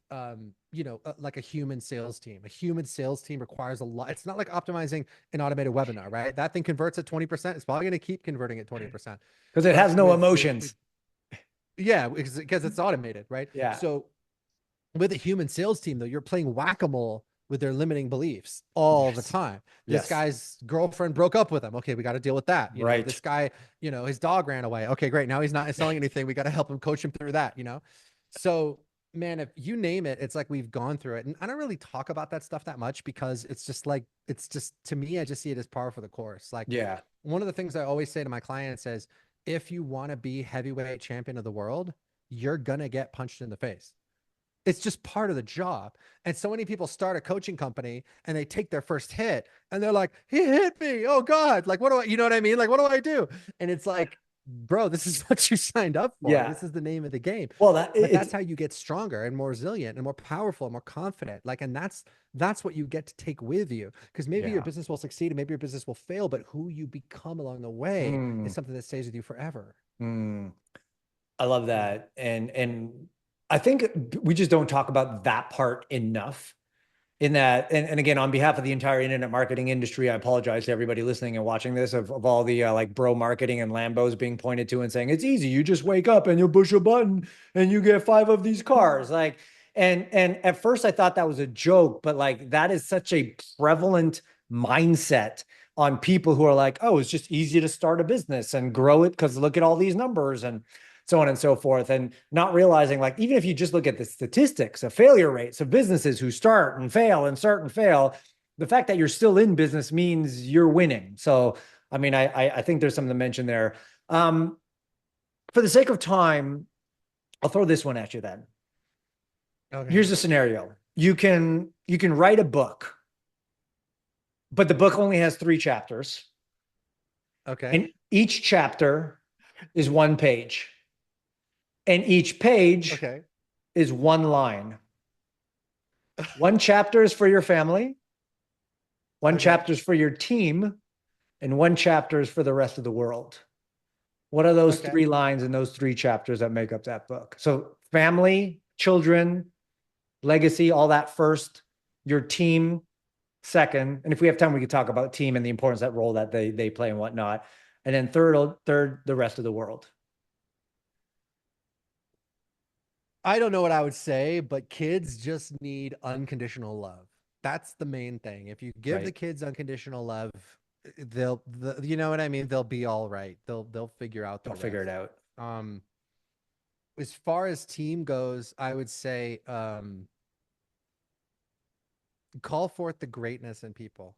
like a human sales team. A human sales team requires a lot. It's not like optimizing an automated webinar, right? That thing converts at 20%. It's probably going to keep converting at 20% Because it has no emotions. Yeah, because it's automated, right? Yeah. So with a human sales team, though, you're playing whack-a-mole with their limiting beliefs all the time. This guy's girlfriend broke up with him. Okay, we got to deal with that. This guy, his dog ran away. Okay, great. Now he's not selling anything. We got to help him, coach him through that, So man, if you name it, it's like we've gone through it. And I don't really talk about that stuff that much because it's just to me, I just see it as par for the course. Like, one of the things I always say to my clients is, if you want to be heavyweight champion of the world, you're going to get punched in the face. It's just part of the job. And so many people start a coaching company and they take their first hit and they're like, he hit me. Oh God. Like, what do I, you know what I mean? Like, what do I do? And it's like, bro, this is what you signed up for. Yeah. This is the name of the game. Well, that's how you get stronger and more resilient and more powerful and more confident. Like, and that's what you get to take with you, because maybe your business will succeed and maybe your business will fail, but who you become along the way is something that stays with you forever. I love that. And I think we just don't talk about that part enough. In that, and again, on behalf of the entire internet marketing industry, I apologize to everybody listening and watching this of all the like bro marketing and Lambos being pointed to and saying, it's easy. You just wake up and you push a button and you get 5 of these cars. Like, and at first I thought that was a joke, but like, that is such a prevalent mindset on people who are like, oh, it's just easy to start a business and grow it because look at all these numbers and so on and so forth, and not realizing, like, even if you just look at the statistics of failure rates of businesses who start and fail and start and fail, the fact that you're still in business means you're winning. So, I mean, I think there's something to mention there. For the sake of time, I'll throw this one at you then. Okay. Here's the scenario. You can write a book, but the book only has 3 chapters. Okay. And each chapter is 1 page. And each page is 1 line. 1 chapter is for your family, 1 chapter is for your team, and 1 chapter is for the rest of the world. What are those 3 lines in those 3 chapters that make up that book? So family, children, legacy, all that first, your team second. And if we have time, we could talk about team and the importance of that role that they play and whatnot. And then third, the rest of the world. I don't know what I would say, but kids just need unconditional love. That's the main thing. If you give the kids unconditional love, you know what I mean? They'll be all right. They'll figure out. They'll figure it out. As far as team goes, I would say, call forth the greatness in people.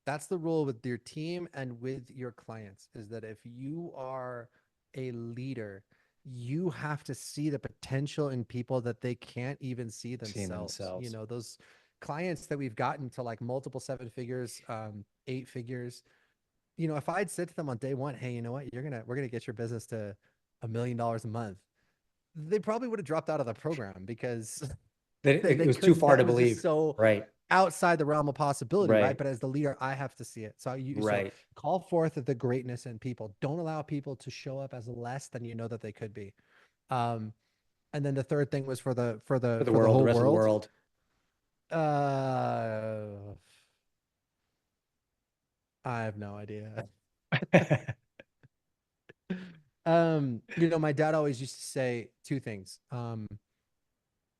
That's the rule with your team and with your clients, is that if you are a leader, you have to see the potential in people that they can't even see themselves. Those clients that we've gotten to like multiple 7 figures, 8 figures, if I'd said to them on day 1, hey, you know what, we're going to get your business to $1 million a month, they probably would have dropped out of the program because it was too far to believe. So outside the realm of possibility, right? But as the leader, I have to see it. So so call forth the greatness in people. Don't allow people to show up as less than you know that they could be. And then the third thing was for the world, the rest of the world. I have no idea. My dad always used to say 2 things.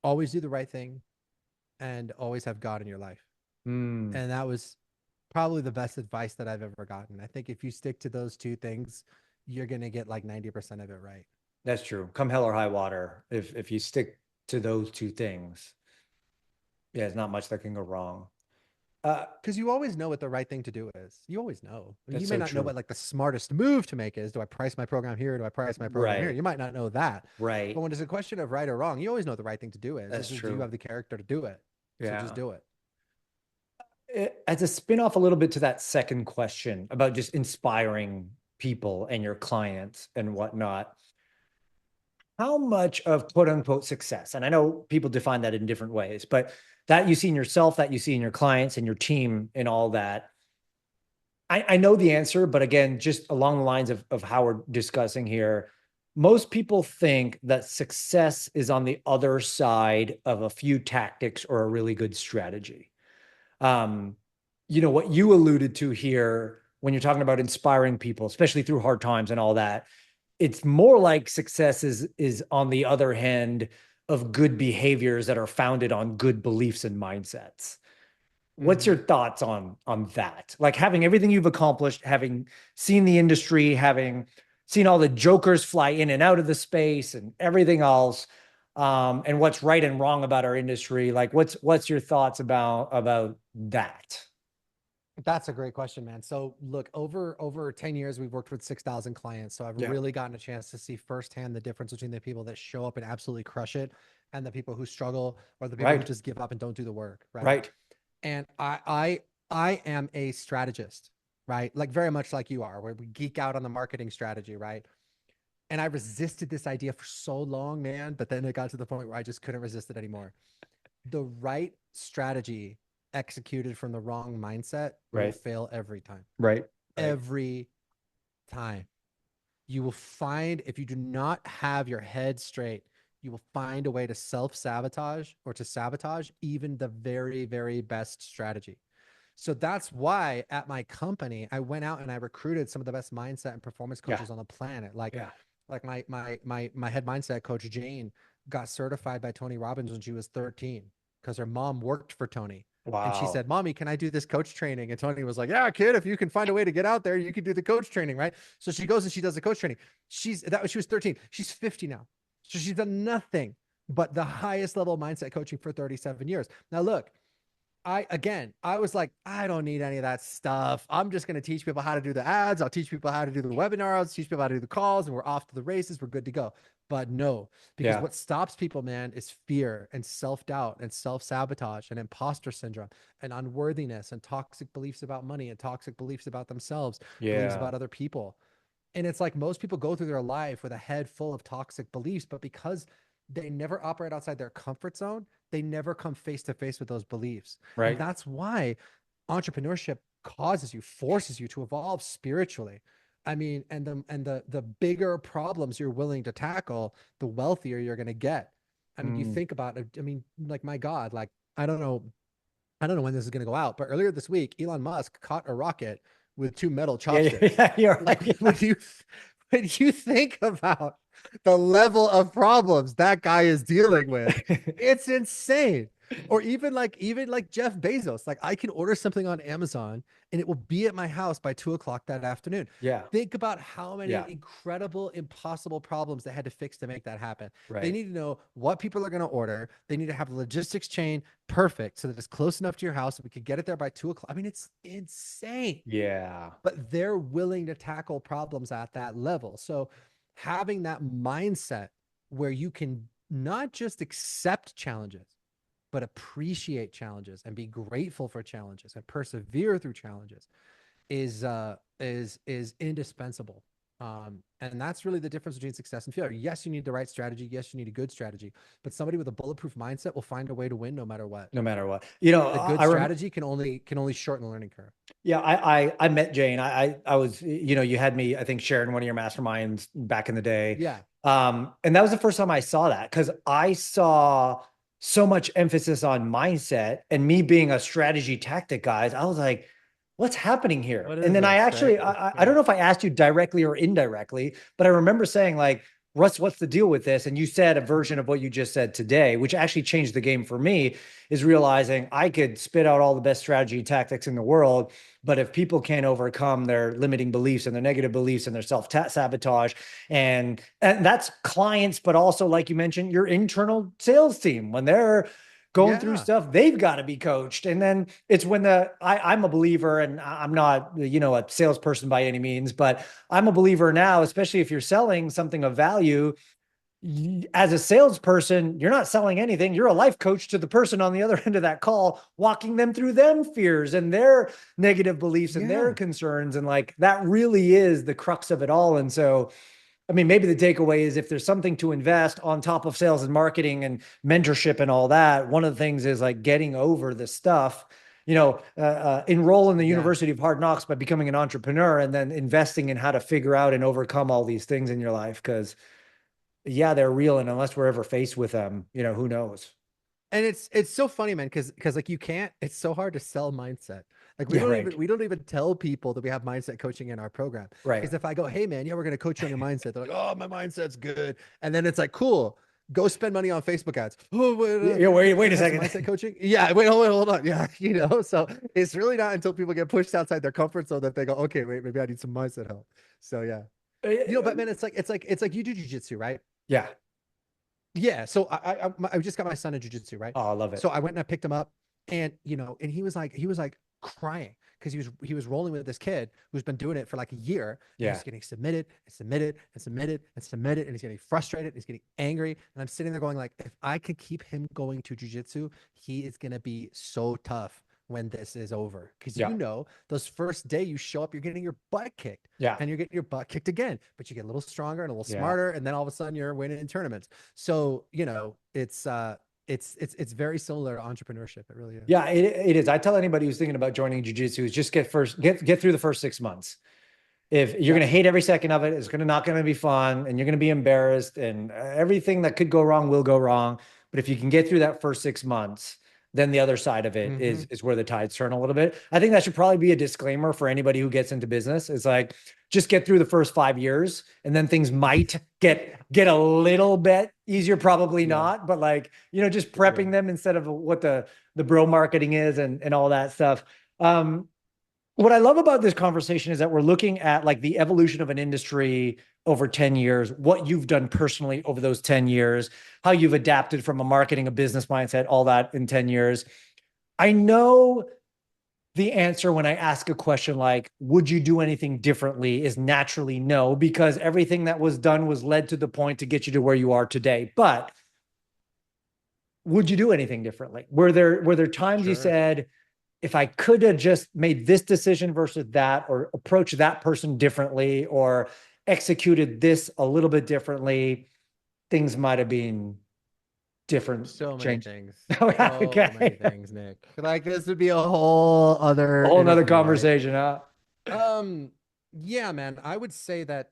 Always do the right thing and always have God in your life. And that was probably the best advice that I've ever gotten. I think if you stick to those 2 things, you're going to get like 90% of it right. That's true. Come hell or high water. If you stick to those two things, yeah, there's not much that can go wrong. Because you always know what the right thing to do is. You always know. That's You may so not know true. what like the smartest move to make is. Do I price my program here? Do I price my program here? Right. You might not know that. Right. But when it's a question of right or wrong, you always know what the right thing to do is. That's It's just, do you true. have the character to do it? So just do it. As a spin-off a little bit to that second question about just inspiring people and your clients and whatnot, how much of quote unquote success, and I know people define that in different ways, but that you see in yourself, that you see in your clients and your team and all that, I know the answer, but again, just along the lines of how we're discussing here, most people think that success is on the other side of a few tactics or a really good strategy. What you alluded to here when you're talking about inspiring people, especially through hard times and all that, it's more like success is on the other hand of good behaviors that are founded on good beliefs and mindsets. What's your thoughts on that? Like having everything you've accomplished, having seen the industry, having seen all the jokers fly in and out of the space and everything else, and what's right and wrong about our industry. Like what's your thoughts about that? That's a great question, man. So look, over 10 years, we've worked with 6,000 clients. So I've really gotten a chance to see firsthand the difference between the people that show up and absolutely crush it and the people who struggle or the people who just give up and don't do the work. Right. And I am a strategist, right? Like very much like you are, where we geek out on the marketing strategy, right? And I resisted this idea for so long, man. But then it got to the point where I just couldn't resist it anymore. The right strategy executed from the wrong mindset will fail every time. Every time. You will find, if you do not have your head straight, you will find a way to self-sabotage or to sabotage even the very, very best strategy. So that's why at my company, I went out and I recruited some of the best mindset and performance coaches on the planet. Like my head mindset coach, Jane, got certified by Tony Robbins when she was 13 because her mom worked for Tony. Wow. And she said, "Mommy, can I do this coach training?" And Tony was like, "Yeah, kid, if you can find a way to get out there, you can do the coach training." Right. So she goes and she does the coach training. She was 13. She's 50 now. So she's done nothing but the highest level mindset coaching for 37 years. Now, look, I was like, I don't need any of that stuff. I'm just going to teach people how to do the ads. I'll teach people how to do the webinars. I'll teach people how to do the calls, and we're off to the races. We're good to go. But no, because what stops people, man, is fear and self-doubt and self-sabotage and imposter syndrome and unworthiness and toxic beliefs about money and toxic beliefs about themselves, beliefs about other people. And it's like most people go through their life with a head full of toxic beliefs, but because they never operate outside their comfort zone, they never come face to face with those beliefs. Right. And that's why entrepreneurship forces you to evolve spiritually. I mean, and the bigger problems you're willing to tackle, the wealthier you're going to get. I mean, you think about it. I mean, like, my God, like, I don't know when this is going to go out, but earlier this week, Elon Musk caught a rocket with 2 metal chopsticks. You're like, when you think about the level of problems that guy is dealing with, it's insane. Or even like Jeff Bezos, like, I can order something on Amazon and it will be at my house by 2:00 that afternoon. Think about how many incredible, impossible problems they had to fix to make that happen. They need to know what people are going to order. They need to have the logistics chain perfect so that it's close enough to your house that we could get it there by 2:00. I mean, it's insane. But they're willing to tackle problems at that level. So having that mindset where you can not just accept challenges, but appreciate challenges and be grateful for challenges and persevere through challenges is indispensable. And that's really the difference between success and failure. Yes, you need the right strategy. Yes, you need a good strategy, but somebody with a bulletproof mindset will find a way to win no matter what. No matter what. The good strategy can only shorten the learning curve. Yeah, I met Jane. I was, you had me, I think, sharing one of your masterminds back in the day. And that was the first time I saw that, because I saw so much emphasis on mindset, and me being a strategy tactic guy, I was like, what's happening here? And then I don't know if I asked you directly or indirectly, but I remember saying, like, Russ, what's the deal with this? And you said a version of what you just said today, which actually changed the game for me, is realizing I could spit out all the best strategy tactics in the world, but if people can't overcome their limiting beliefs and their negative beliefs and their self-sabotage, and that's clients, but also, like you mentioned, your internal sales team, when they're going through stuff, they've got to be coached. And then it's when I'm a believer, and I'm not, a salesperson by any means, but I'm a believer now, especially if you're selling something of value. As a salesperson, you're not selling anything. You're a life coach to the person on the other end of that call, walking them through them fears and their negative beliefs and their concerns. And like, that really is the crux of it all. And so, I mean, maybe the takeaway is, if there's something to invest on top of sales and marketing and mentorship and all that, one of the things is like getting over the stuff, enroll in the University of Hard Knocks by becoming an entrepreneur, and then investing in how to figure out and overcome all these things in your life. Cause they're real. And unless we're ever faced with them, who knows? And it's so funny, man, because like it's so hard to sell mindset. Like we don't even tell people that we have mindset coaching in our program. Right. Because if I go, hey man, we're going to coach you on your mindset, they're like, oh, my mindset's good. And then it's like, cool, go spend money on Facebook ads. Oh, wait a second. Mindset coaching. Yeah. Hold on. Yeah. So it's really not until people get pushed outside their comfort zone that they go, okay, wait, maybe I need some mindset help. So yeah. But man, it's like you do jujitsu, right? Yeah. Yeah. So I just got my son in jujitsu, right? Oh, I love it. So I went and I picked him up, and and he was like crying because he was rolling with this kid who's been doing it for like a year. Yeah. He's getting submitted and submitted and submitted and submitted, and he's getting frustrated, and he's getting angry. And I'm sitting there going, like, if I could keep him going to jujitsu, he is gonna be so tough when this is over. Because those first day you show up, you're getting your butt kicked. Yeah. And you're getting your butt kicked again, but you get a little stronger and a little smarter, and then all of a sudden you're winning in tournaments. So it's very similar to entrepreneurship. It really is. Yeah, it is. I tell anybody who's thinking about joining jiu-jitsu is just get through the first 6 months. If you're going to hate every second of it, it's not going to be fun, and you're going to be embarrassed, and everything that could go wrong will go wrong. But if you can get through that first 6 months, then the other side of it is where the tides turn a little bit. I think that should probably be a disclaimer for anybody who gets into business. It's like, just get through the first 5 years, and then things might get a little bit easier, probably not, but like, just prepping them instead of what the bro marketing is and all that stuff. What I love about this conversation is that we're looking at like the evolution of an industry over 10 years, what you've done personally over those 10 years, how you've adapted from a marketing, a business mindset, all that in 10 years. I know the answer when I ask a question like, would you do anything differently, is naturally no, because everything that was done was led to the point to get you to where you are today. But would you do anything differently? Were there times you said, if I could have just made this decision versus that, or approached that person differently, or executed this a little bit differently, things might have been different? So many things. Many things, Nick. Like, this would be a whole other conversation, right? Yeah, man. I would say that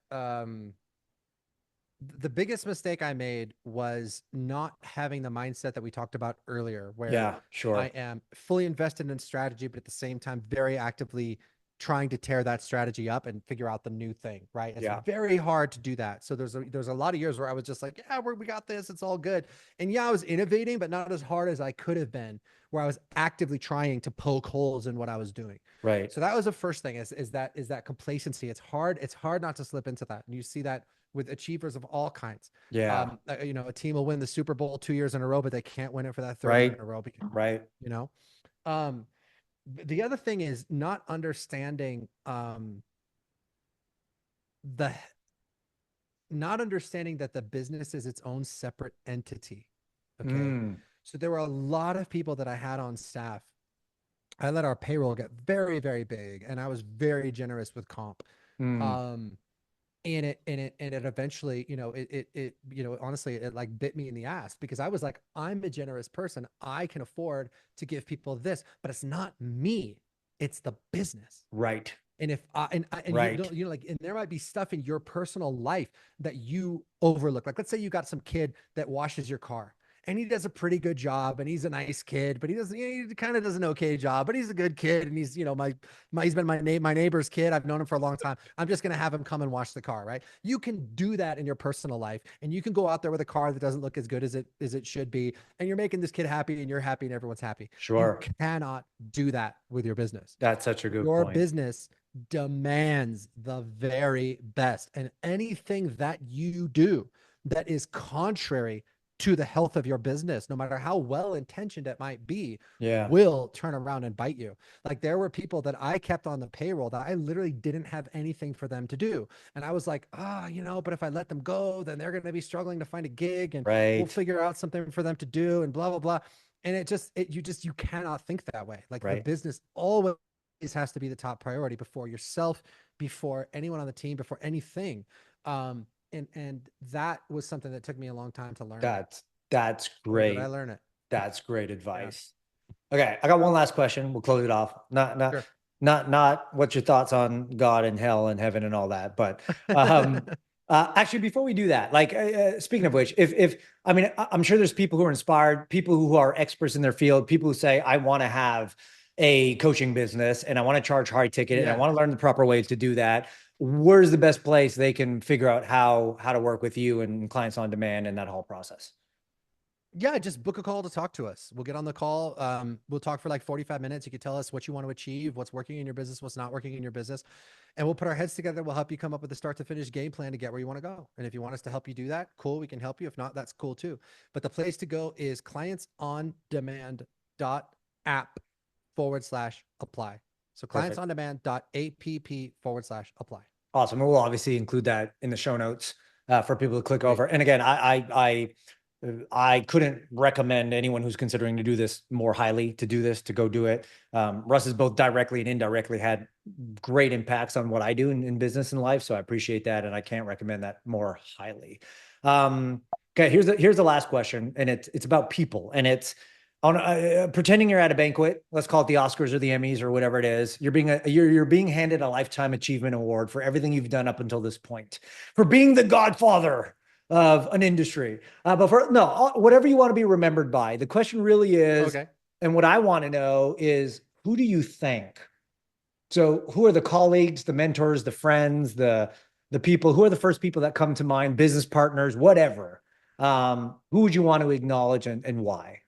the biggest mistake I made was not having the mindset that we talked about earlier, where I am fully invested in strategy, but at the same time, very actively trying to tear that strategy up and figure out the new thing, right? It's very hard to do that. So there's a lot of years where I was just like, we got this, it's all good. And I was innovating, but not as hard as I could have been, where I was actively trying to poke holes in what I was doing. Right. So that was the first thing, is that complacency. It's hard not to slip into that. And you see that with achievers of all kinds. Yeah. A team will win the Super Bowl 2 years in a row, but they can't win it for that third year in a row. Right. The other thing is not understanding that the business is its own separate entity. Okay. So there were a lot of people that I had on staff. I let our payroll get very, very big, and I was very generous with comp. And it eventually, honestly, it like bit me in the ass, because I was like, I'm a generous person. I can afford to give people this, but it's not me. It's the business. Right. And if and there might be stuff in your personal life that you overlook. Like, let's say you got some kid that washes your car, and he does a pretty good job, and he's a nice kid, but he kind of does an okay job, but he's a good kid, and he's, he's been my neighbor's kid. I've known him for a long time. I'm just going to have him come and wash the car, right? You can do that in your personal life, and you can go out there with a car that doesn't look as good as it should be, and you're making this kid happy, and you're happy, and everyone's happy. Sure. You cannot do that with your business. That's such a good Your point. business demands the very best, and anything that you do that is contrary to the health of your business, no matter how well-intentioned it might be, will turn around and bite you. Like, there were people that I kept on the payroll that I literally didn't have anything for them to do. And I was like, but if I let them go, then they're going to be struggling to find a gig, and we'll figure out something for them to do, and blah, blah, blah. And you cannot think that way. Like, the business always has to be the top priority before yourself, before anyone on the team, before anything. And that was something that took me a long time to learn. That's great. Did I learn it? That's great advice. Yeah. Okay, I got one last question. We'll close it off. Not what's your thoughts on God and hell and heaven and all that, but actually, before we do that, like, speaking of which, I'm sure there's people who are inspired, people who are experts in their field, people who say, I want to have a coaching business and I want to charge high ticket and I want to learn the proper ways to do that. Where's the best place they can figure out how to work with you and clients on demand and that whole process? Yeah, just book a call to talk to us. We'll get on the call. We'll talk for like 45 minutes. You can tell us what you want to achieve, what's working in your business, what's not working in your business. And we'll put our heads together. We'll help you come up with a start to finish game plan to get where you want to go. And if you want us to help you do that, cool, we can help you. If not, that's cool too. But the place to go is clientsondemand.app/apply. So clientsondemand.app/apply. Awesome. And we'll obviously include that in the show notes for people to click over. And again, I couldn't recommend anyone who's considering to do this more highly to go do it. Russ has both directly and indirectly had great impacts on what I do in business and life. So I appreciate that. And I can't recommend that more highly. Okay. Here's the last question. And it's about people, and it's on pretending you're at a banquet. Let's call it the Oscars or the Emmys or whatever it is. You're being handed a lifetime achievement award for everything you've done up until this point, for being the Godfather of an industry. But whatever you want to be remembered by. The question really is, and what I want to know is, who do you thank? So who are the colleagues, the mentors, the friends, the people, who are the first people that come to mind, business partners, whatever? Who would you want to acknowledge and why?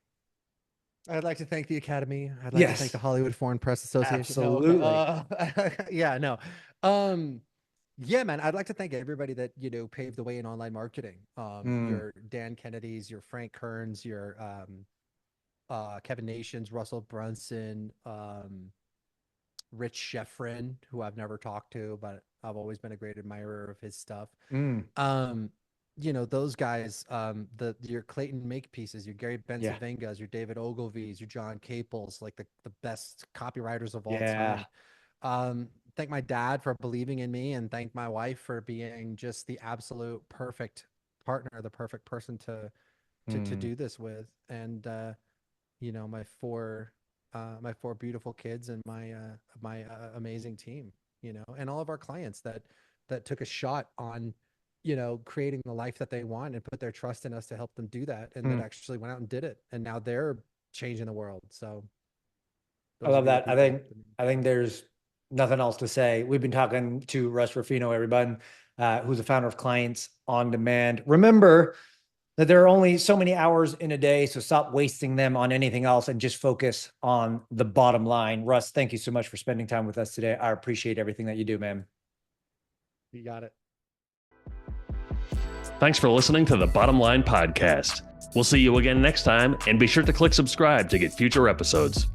I'd like to thank the Academy. I'd like to thank the Hollywood Foreign Press Association. Absolutely. Yeah, man. I'd like to thank everybody that, paved the way in online marketing. Your Dan Kennedys, your Frank Kearns, your Kevin Nations, Russell Brunson, Rich Sheffrin, who I've never talked to, but I've always been a great admirer of his stuff. Those guys, your Clayton Makepieces, your Gary Benzavengas, your David Ogilvy's, your John Caples, like the best copywriters of all time. Thank my dad for believing in me, and thank my wife for being just the absolute perfect partner, the perfect person to do this with. And, my four beautiful kids and my amazing team, and all of our clients that took a shot on, creating the life that they want and put their trust in us to help them do that. And that actually went out and did it. And now they're changing the world. So I love that. I think there's nothing else to say. We've been talking to Russ Ruffino, everybody, who's the founder of Clients on Demand. Remember that there are only so many hours in a day, so stop wasting them on anything else and just focus on the bottom line. Russ, thank you so much for spending time with us today. I appreciate everything that you do, man. You got it. Thanks for listening to the Bottom Line Podcast. We'll see you again next time, and be sure to click subscribe to get future episodes.